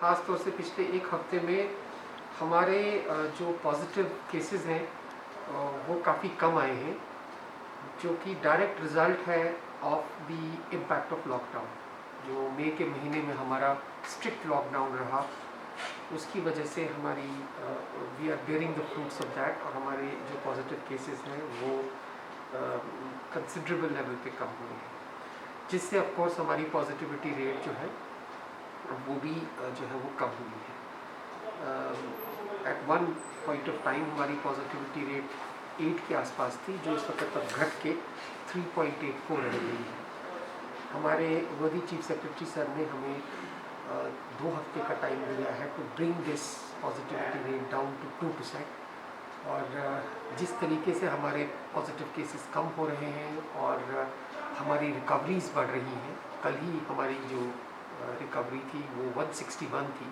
ख़ास तौर से पिछले एक हफ्ते में हमारे जो पॉजिटिव केसेस हैं वो काफ़ी कम आए हैं, जो कि डायरेक्ट रिज़ल्ट है of the impact of lockdown. जो मई के महीने में हमारा स्ट्रिक्ट लॉकडाउन रहा, उसकी वजह से हमारी we are bearing the fruits of that, और हमारे जो पॉजिटिव केसेस हैं वो कंसिडरेबल लेवल पे कम हुए हैं, जिससे ऑफ कोर्स हमारी पॉजिटिविटी रेट जो है वो भी जो है वो कम हुई है। At one point of time हमारी पॉजिटिविटी रेट 8 के आसपास थी, जो इस वक्त तक घट के 3.84 रह गई है। हमारे वर्दी चीफ सेक्रेटरी सर ने हमें 2 हफ्ते का टाइम दिया है to bring this positivity rate down to 2%। और जिस तरीके से हमारे पॉजिटिव केसेस कम हो रहे हैं और हमारी रिकवरीज बढ़ रही हैं, कल ही हमारी जो रिकवरी थी वो 161 थी,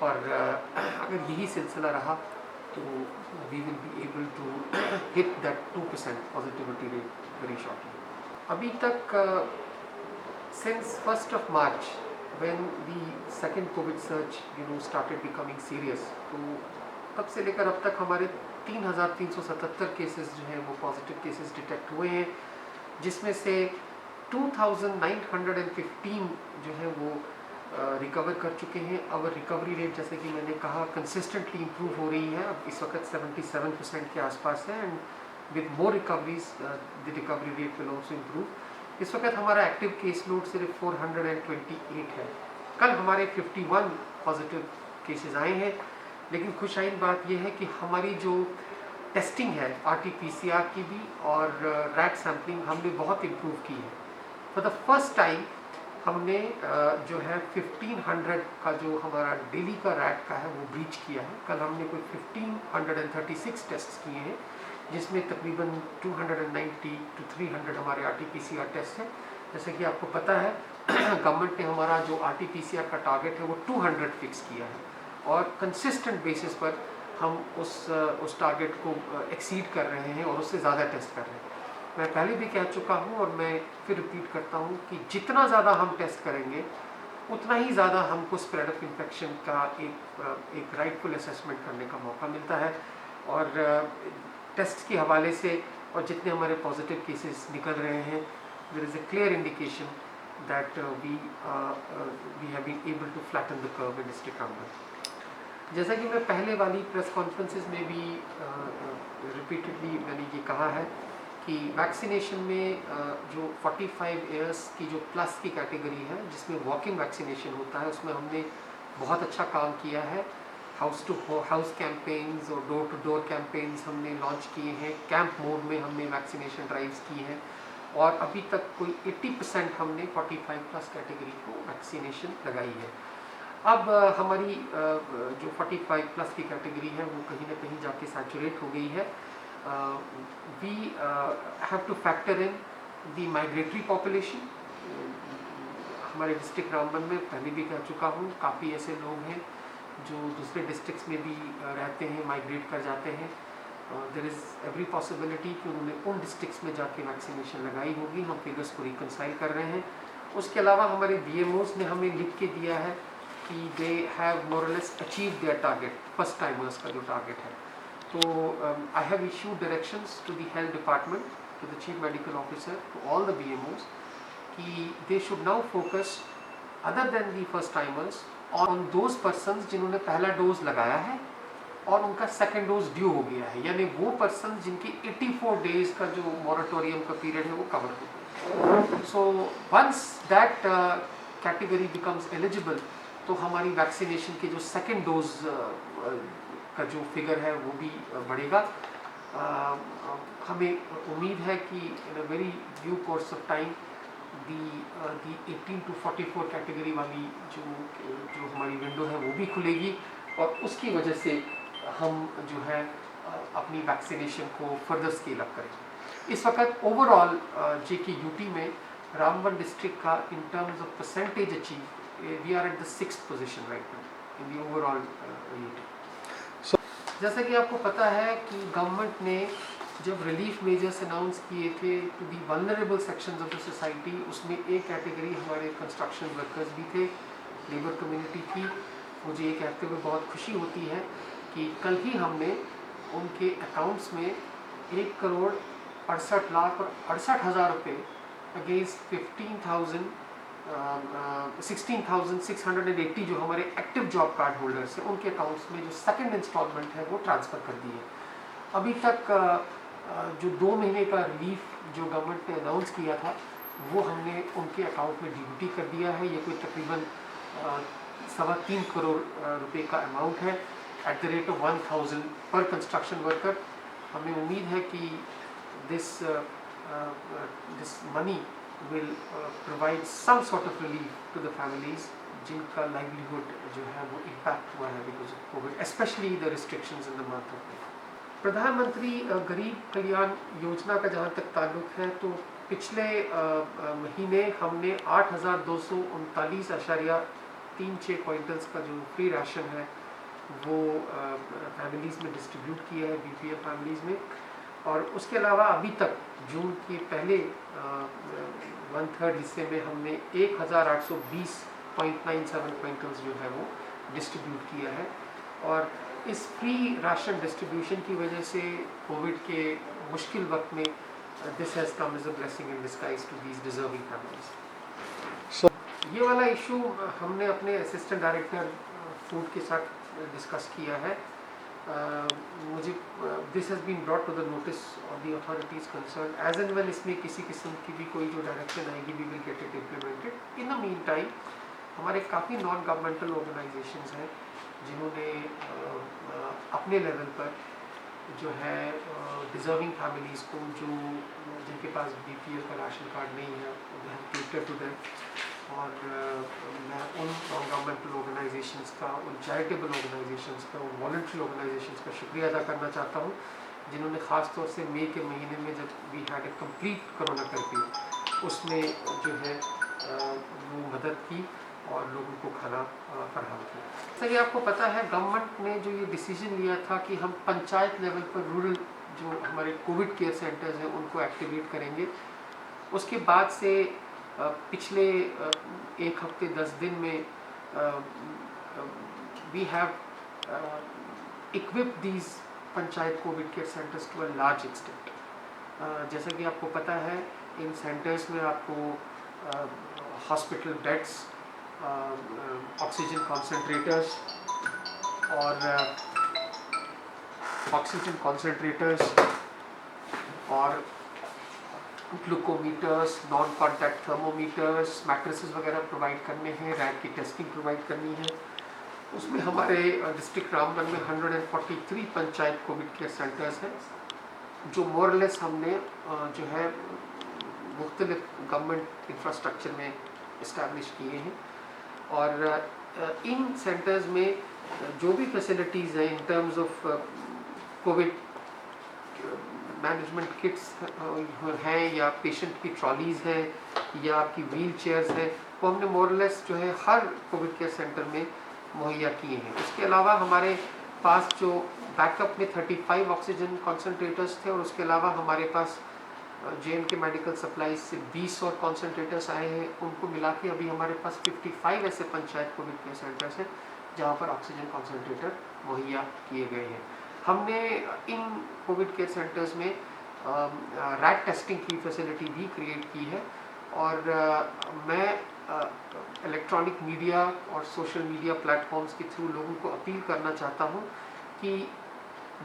और अगर यही सिलसिला रहा तो we will be able to hit that 2% positivity rate very shortly. अभी तक since 1st of March when the second COVID surge started becoming serious, तो तब से लेकर अब तक हमारे 3,377 केसेस जो हैं वो पॉजिटिव केसेस डिटेक्ट हुए हैं, जिसमें से 2,915 जो है वो रिकवर कर चुके हैं। अब रिकवरी रेट, जैसे कि मैंने कहा, कंसिस्टेंटली इम्प्रूव हो रही है, अब इस वक्त 77% के आसपास है, and with more recoveries the recovery rate will also improve. इस वक्त हमारा एक्टिव केस लोड सिर्फ 428 है। कल हमारे 51 पॉजिटिव केसेस आए हैं, लेकिन खुशाइन बात यह है कि हमारी जो टेस्टिंग है RT-PCR की भी और रैट सैम्पलिंग हमने बहुत इम्प्रूव की है। फॉर द फर्स्ट टाइम हमने जो है 1500 का जो हमारा डेली का रैट का है वो ब्रीच किया है। कल हमने कोई 1536 टेस्ट किए हैं, जिसमें तकरीबन 290 to 300 हमारे RT-PCR टेस्ट हैं। जैसे कि आपको पता है गवर्नमेंट ने हमारा जो RT-PCR का टारगेट है वो 200 फिक्स किया है, और कंसिस्टेंट बेसिस पर हम उस टारगेट को एक्सीड कर रहे हैं और उससे ज़्यादा टेस्ट कर रहे हैं। मैं पहले भी कह चुका हूं और मैं फिर रिपीट करता हूं कि जितना ज़्यादा हम टेस्ट करेंगे उतना ही ज़्यादा हमको स्प्रेड ऑफ इन्फेक्शन का एक राइटफुल असेसमेंट करने का मौका मिलता है। और टेस्ट के हवाले से और जितने हमारे पॉजिटिव केसेस निकल रहे हैं, there is a clear indication that we have been able to flatten the curve in district Ramban. जैसा कि मैं पहले वाली प्रेस कॉन्फ्रेंसेस में भी रिपीटेडली मैंने ये कहा है कि वैक्सीनेशन में जो 45 ईयर्स की जो प्लस की कैटेगरी है, जिसमें वॉक इन वैक्सीनेशन होता है, उसमें हमने बहुत अच्छा काम किया है। हाउस टू हाउस कैंपेन्स और डोर टू डोर कैंपेन्स हमने लॉन्च किए हैं। कैंप मोड में हमने वैक्सीनेशन ड्राइव्स की हैं, और अभी तक कोई 80% हमने 45 प्लस कैटेगरी को वैक्सीनेशन लगाई है। अब हमारी जो 45 प्लस की कैटेगरी है वो कहीं ना कहीं जाके सैचुरेट हो गई है। We have to factor in the migratory population. हमारे डिस्ट्रिक्ट रामबन में पहले भी कह चुका हूँ, काफ़ी ऐसे लोग हैं जो दूसरे डिस्ट्रिक्ट्स में भी रहते हैं, माइग्रेट कर जाते हैं। देयर इज़ एवरी पॉसिबिलिटी कि उन्होंने उन डिस्ट्रिक्ट्स में जाके वैक्सीनेशन लगाई होगी। हम फिगर्स को रिकनसाइल कर रहे हैं। उसके अलावा हमारे BMOs ने हमें लिख के दिया है कि दे have more or less achieve their target, first timers का जो टारगेट है। तो I have issued directions to the health department, to the chief medical officer, to all the BMOs कि they should now focus other than the first timers on those persons जिन्होंने पहला dose लगाया है और उनका second dose due हो गया है, यानी वो पर्सन जिनकी 84 डेज का जो मॉरेटोरियम का पीरियड है वो कवर हो गया। So once that category becomes eligible, तो हमारी वैक्सीनेशन के जो सेकेंड डोज का जो फिगर है वो भी बढ़ेगा। हमें उम्मीद है कि in a very due course of time the 18 to 44 category वाली जो हमारी विंडो है वो भी खुलेगी, और उसकी वजह से हम जो है अपनी वैक्सीनेशन को फर्दर स्केल अप करेंगे। इस वक्त ओवरऑल JKUT में रामबन डिस्ट्रिक्ट का in terms of percentage achieve we are at the 6th position right now in the overall UT। जैसा कि आपको पता है कि गवर्नमेंट ने जब रिलीफ मेजर्स अनाउंस किए थे to the vulnerable sections of the society, उसमें एक कैटेगरी हमारे कंस्ट्रक्शन वर्कर्स भी थे, लेबर कम्युनिटी थी। मुझे ये कहते हुए बहुत खुशी होती है कि कल ही हमने उनके अकाउंट्स में 1,68,68,00,000 रुपये अगेंस्ट 16,680 जो हमारे एक्टिव जॉब कार्ड होल्डर्स हैं उनके अकाउंट्स में जो सेकंड इंस्टॉलमेंट है वो ट्रांसफ़र कर दी है। अभी तक जो 2 महीने का रिलीफ जो गवर्नमेंट ने अनाउंस किया था वो हमने उनके अकाउंट में डीबीटी कर दिया है। ये कोई तकरीबन 3.25 करोड़ रुपए का अमाउंट है एट द रेट ऑफ 1,000 पर कंस्ट्रक्शन वर्कर। हमें उम्मीद है कि this money will provide some sort of relief to the families जिनका livelihood जो है वो impact हुआ है because of COVID, especially the restrictions in the month of May। प्रधानमंत्री गरीब कल्याण योजना का जहाँ तक ताल्लुक है तो पिछले महीने हमने 8,239.36 क्विंटल्स का जो फ्री राशन है वो फैमिलीज़ में डिस्ट्रीब्यूट किया है, BPL फैमिलीज़ में। और उसके अलावा अभी तक जून के पहले 1/3 हिस्से में हमने 1,820.97 क्विंटल्स जो है वो डिस्ट्रीब्यूट किया है। और इस फ्री राशन डिस्ट्रीब्यूशन की वजह से कोविड के मुश्किल वक्त में this has come as a blessing in disguise to these deserving families. ये वाला इशू हमने अपने असिस्टेंट डायरेक्टर फूड के साथ डिस्कस किया है। मुझे this has been brought to the notice of the authorities concern. As and well इसमें किसी किस्म की भी कोई जो डायरेक्शन आएगी we will get it implemented. In the mean time हमारे काफ़ी नॉन गवर्नमेंटल ऑर्गेनाइजेशंस हैं जिन्होंने अपने लेवल पर जो है डिजर्विंग फैमिलीज़ को जो जिनके पास BPL का राशन कार्ड नहीं है कैटर टू देम। और मैं उन नॉन गवर्नमेंटल ऑर्गेनाइजेशंस का, उन चैरिटेबल ऑर्गेनाइजेशंस का, उन वॉलंटरी ऑर्गेनाइजेशंस का शुक्रिया अदा करना चाहता हूँ जिन्होंने ख़ास तौर से मई के महीने में जब we had a complete corona curfew उसमें जो है वो मदद की और लोगों को खाना फराहम किया। जैसा कि आपको पता है गवर्नमेंट ने जो ये डिसीजन लिया था कि हम पंचायत लेवल पर रूरल जो हमारे कोविड केयर सेंटर्स हैं उनको एक्टिवेट करेंगे, उसके बाद से पिछले 1 हफ्ते 10 दिन में we have equip these panchayat covid care centres to a large extent. जैसा कि आपको पता है इन सेंटर्स में आपको हॉस्पिटल बेड्स, ऑक्सीजन कॉन्सेंट्रेटर्स और ग्लूकोमीटर्स, नॉन कॉन्टैक्ट थर्मोमीटर्स, मैट्रेसेस वगैरह प्रोवाइड करने हैं, रैट की टेस्टिंग प्रोवाइड करनी है। उसमें हमारे डिस्ट्रिक्ट रामबन में 143 पंचायत कोविड केयर सेंटर्स हैं जो मोरलेस हमने जो है मुख्तलिफ गवर्नमेंट इंफ्रास्ट्रक्चर में इस्टेब्लिश किए हैं। और इन सेंटर्स में जो भी फैसिलिटीज़ हैं in terms of covid management kits हैं या पेशेंट की ट्रॉलीज़ हैं या आपकी व्हील चेयर्स हैं वो हमने मोरलेस जो है हर कोविड केयर सेंटर में मुहैया किए हैं। उसके अलावा हमारे पास जो बैकअप में 35 ऑक्सीजन कॉन्सेंट्रेटर्स थे और उसके अलावा हमारे पास JNK मेडिकल सप्लाईज से 20 और कॉन्सेंट्रेटर्स आए हैं। उनको मिला के अभी हमारे पास 55 ऐसे पंचायत कोविड केयर सेंटर्स हैं जहाँ पर ऑक्सीजन कॉन्सेंट्रेटर मुहैया किए गए हैं। हमने इन कोविड केयर सेंटर्स में रैट टेस्टिंग की फैसिलिटी भी क्रिएट की है। और मैं इलेक्ट्रॉनिक मीडिया और सोशल मीडिया प्लेटफॉर्म्स के थ्रू लोगों को अपील करना चाहता हूँ कि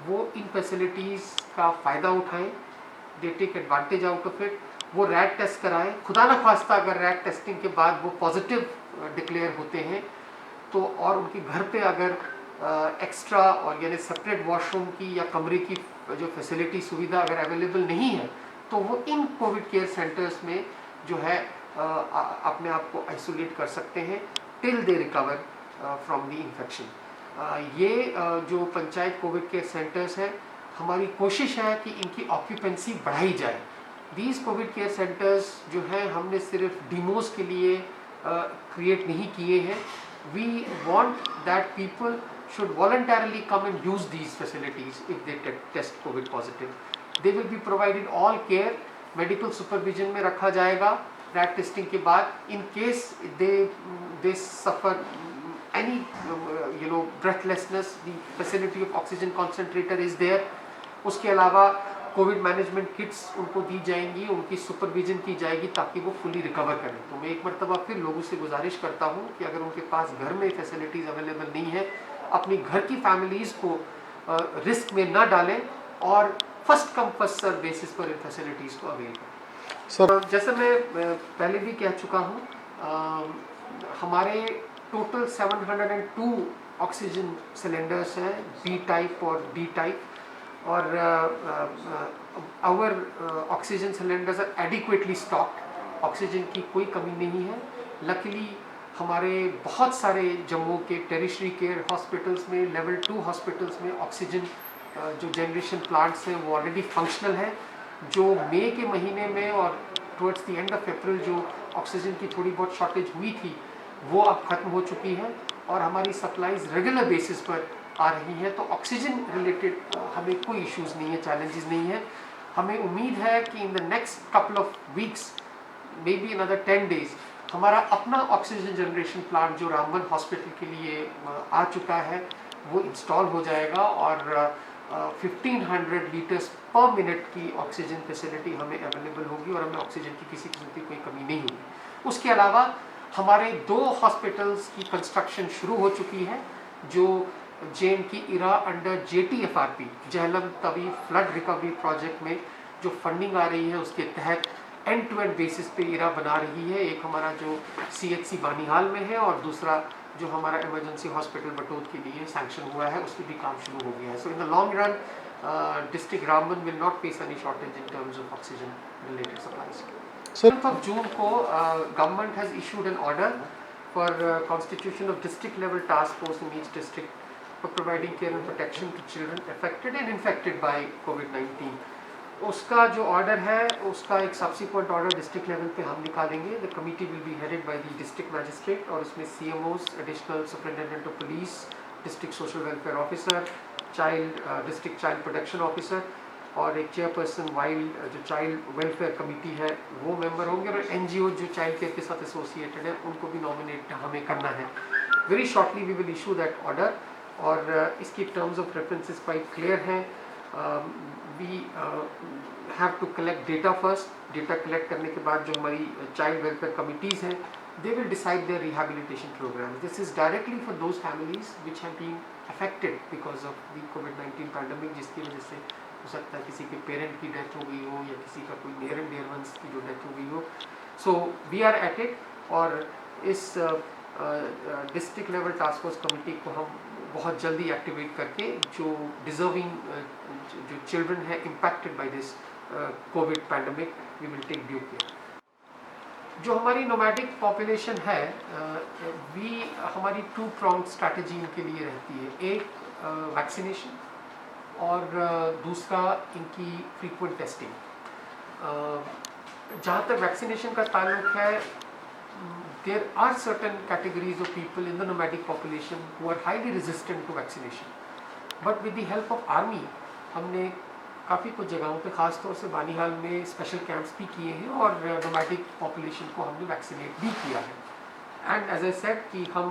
वो इन फैसिलिटीज़ का फ़ायदा उठाएं, they take advantage out of it. वो रैट टेस्ट कराएं। खुदा ना खास्ता अगर रैट टेस्टिंग के बाद वो पॉजिटिव डिक्लेयर होते हैं तो और उनके घर पे अगर एक्स्ट्रा और यानी सेपरेट वॉशरूम की या कमरे की जो फैसिलिटी सुविधा अगर अवेलेबल नहीं है तो वो इन कोविड केयर सेंटर्स में जो है अपने आप को आइसोलेट कर सकते हैं till they recover from the infection. ये जो पंचायत कोविड केयर सेंटर्स हैं हमारी कोशिश है कि इनकी ऑक्यूपेंसी बढ़ाई जाए। दीज कोविड केयर सेंटर्स जो हैं हमने सिर्फ डिमोज के लिए क्रिएट नहीं किए हैं। We want that people should voluntarily come and use these facilities if they test COVID positive. They will be provided all care, medical supervision में रखा जाएगा रैट टेस्टिंग के बाद in case they suffer any breathlessness, the facility of oxygen concentrator is there. उसके अलावा Covid management kits उनको दी जाएंगी, उनकी सुपरविजन की जाएगी ताकि वो फुली रिकवर करें। तो मैं एक मरतबा फिर लोगों से गुजारिश करता हूँ कि अगर उनके पास घर में फैसिलिटीज़ अवेलेबल नहीं है, अपनी घर की फैमिलीज़ को रिस्क में ना डालें और first come first serve basis पर इन फैसिलिटीज़ को अवेल करें। सर, जैसे मैं पहले भी कह चुका हूँ, हमारे टोटल 702 ऑक्सीजन सिलेंडर्स हैं, बी टाइप और डी टाइप, और our oxygen cylinders are adequately stocked, oxygen की कोई कमी नहीं है। लकीली हमारे बहुत सारे जम्मू के टेरिशरी केयर हॉस्पिटल्स में, लेवल 2 हॉस्पिटल्स में ऑक्सीजन जो जनरेशन प्लांट्स हैं वो ऑलरेडी फंक्शनल है। जो मई के महीने में और towards the end of April जो ऑक्सीजन की थोड़ी बहुत शॉर्टेज हुई थी वो अब ख़त्म हो चुकी है और हमारी सप्लाईज रेगुलर बेसिस पर आ रही है। तो ऑक्सीजन रिलेटेड हमें कोई इश्यूज़ नहीं है, चैलेंजेस नहीं है। हमें उम्मीद है कि in the next couple of weeks, may be another 10 days, हमारा अपना ऑक्सीजन जनरेशन प्लांट जो रामबन हॉस्पिटल के लिए आ चुका है वो इंस्टॉल हो जाएगा और 1500 लीटर्स पर मिनट की ऑक्सीजन फैसिलिटी हमें अवेलेबल होगी और हमें ऑक्सीजन की किसी किस्म की कोई कमी नहीं होगी। उसके अलावा हमारे 2 हॉस्पिटल्स की कंस्ट्रक्शन शुरू हो चुकी है। जो जेएन की ERA under JTFRP, Jhelum Tawi flood recovery project में जो फंडिंग आ रही है उसके तहत एंड टू एंड बेसिस पे इरा बना रही है। एक हमारा जो CHC बानीहाल में है और दूसरा जो हमारा इमरजेंसी हॉस्पिटल बटोद के लिए सैंक्शन हुआ है उसकी भी काम शुरू हो गया है। So in the long run district Ramban will not face any shortage in terms of oxygen related supplies. 7th of June को government has issued an order for constitution of district level task force in each district for providing care and protection to children affected and infected by COVID-19. उसका जो order है उसका एक subsequent order district level पे हम निकालेंगे। The committee will be headed by the district magistrate और उसमें CMOs, additional superintendent of police, district social welfare officer, district child protection officer और एक चेयरपर्सन वाइल्ड जो चाइल्ड वेलफेयर कमेटी है वो मेंबर होंगे और NGO जो चाइल्ड केयर के साथ एसोसिएटेड है उनको भी नॉमिनेट हमें करना है। Very shortly we will issue that order और इसकी terms of references quite clear हैं। We have to collect data first. Data collect करने के बाद जो हमारी चाइल्ड वेलफेयर कमिटीज़ हैं they will decide their rehabilitation programs. This is directly for those families which have been affected because of the COVID-19 pandemic, जिसकी वजह से हो सकता है किसी के पेरेंट की डेथ हो गई हो या किसी का कोई नियर एंड डियर वंस की जो डेथ हो गई हो। So we are at it और इस district level task force committee को हम बहुत जल्दी एक्टिवेट करके जो डिजर्विंग जो चिल्ड्रन है impacted by this covid pandemic we will take due care. जो हमारी नोमैडिक पॉपुलेशन है हमारी 2-pronged स्ट्रैटेजी इनके लिए रहती है। एक वैक्सीनेशन और दूसरा इनकी फ्रीक्वेंट टेस्टिंग। जहाँ तक वैक्सीनेशन का ताल्लुक है, there are certain categories of people in the nomadic population who are highly resistant to vaccination, but with the help of army हमने काफ़ी कुछ जगहों पे ख़ास तौर से बानीहाल में स्पेशल कैंप्स भी किए हैं और नोमैडिक पॉपुलेशन को हमने वैक्सीनेट भी किया है। एंड एज आई सेड कि हम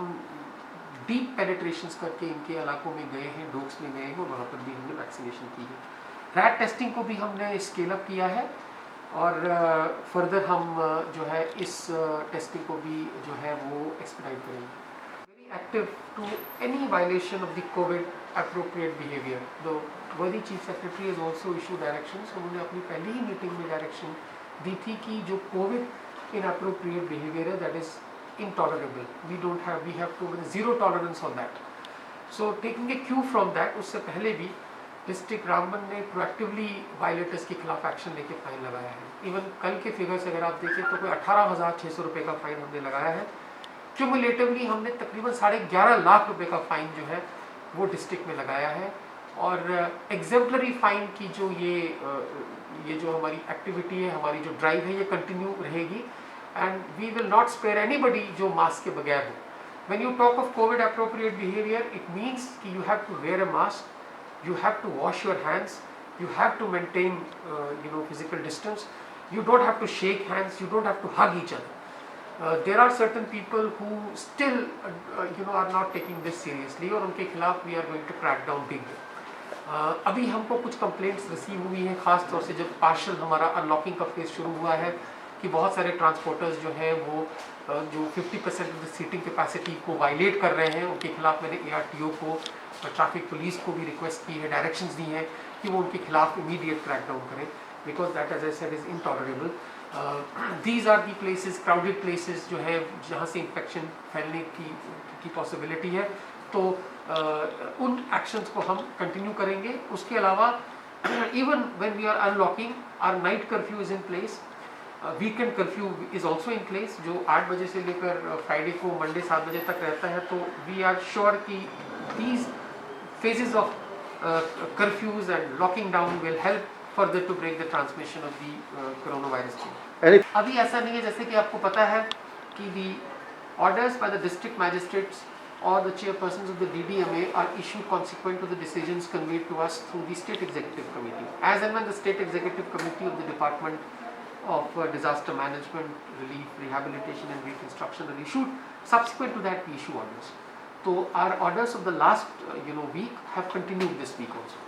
डीप पेनिट्रेशंस करके इनके इलाकों में गए हैं, डोक्स में गए हैं और वहाँ पर भी हमने वैक्सीनेशन की है। रैट टेस्टिंग को भी हमने स्केल अप किया है और फर्दर हम जो है इस टेस्टिंग को भी जो है वो एक्सपेडाइट करेंगे। Very active to any violation of the covid appropriate behavior. The worthy chief secretary has also issued directions. उन्होंने अपनी पहली ही मीटिंग में डायरेक्शन दी थी कि जो कोविड inappropriate behavior है that is intolerable. We have to zero tolerance on that. So taking a cue from that, उससे पहले भी डिस्ट्रिक्ट रामबन ने प्रोएक्टिवली वायलेटर्स के खिलाफ एक्शन लेके फाइन लगाया है। इवन कल के फिगर्स अगर आप देखें तो कोई 18,600 रुपये का फाइन हमने लगाया है। क्यूमुलेटिवली हमने तकरीबन 11.5 लाख रुपए का फाइन जो है वो डिस्ट्रिक्ट में लगाया है और एग्जेम्पलरी फाइन की जो ये जो हमारी एक्टिविटी है, हमारी जो ड्राइव है, ये कंटिन्यू रहेगी and we will not spare anybody जो मास्क के बगैर हो। When you talk of covid appropriate behaviour, it means कि you have to wear a mask, you have to wash your hands, you have to maintain physical distance You don't have to shake hands, you don't have to hug each other. There are certain people who still are not taking this seriously, और उनके खिलाफ we are going to crack down big. अभी हमको कुछ complaints receive हुई हैं, खास तौर से जब पार्शल हमारा अनलॉकिंग का फेज शुरू हुआ है, कि बहुत सारे ट्रांसपोर्टर्स जो हैं वो जो 50% ऑफ द सीटिंग कैपेसिटी को वायलेट कर रहे हैं, उनके खिलाफ मैंने ARTO को और ट्रैफिक पुलिस को भी रिक्वेस्ट की है, डायरेक्शंस दी हैं कि वो उनके खिलाफ इमीडिएट क्रैकडाउन करें, because that as I said is intolerable. These are the places, crowded places जो है जहाँ से इन्फेक्शन फैलने की पॉसिबिलिटी है. तो उन एक्शंस को हम कंटिन्यू करेंगे. उसके अलावा even when we are unlocking, our night curfew is in place, weekend curfew is also in place, जो 8 बजे से लेकर फ्राइडे को मंडे 7 बजे तक रहता है. तो वी आर श्योर कि these phases of curfews and locking down will help further to break the transmission of the coronavirus chain. अभी ऐसा नहीं है, जैसे कि आपको पता है कि the orders by the district magistrates or the chairpersons of the DDMA are issued consequent to the decisions conveyed to us through the State Executive Committee. As and when the State Executive Committee of the Department of Disaster Management, Relief, Rehabilitation and Reconstruction are issued, subsequent to that we issue orders. So our orders of the last week have continued this week also.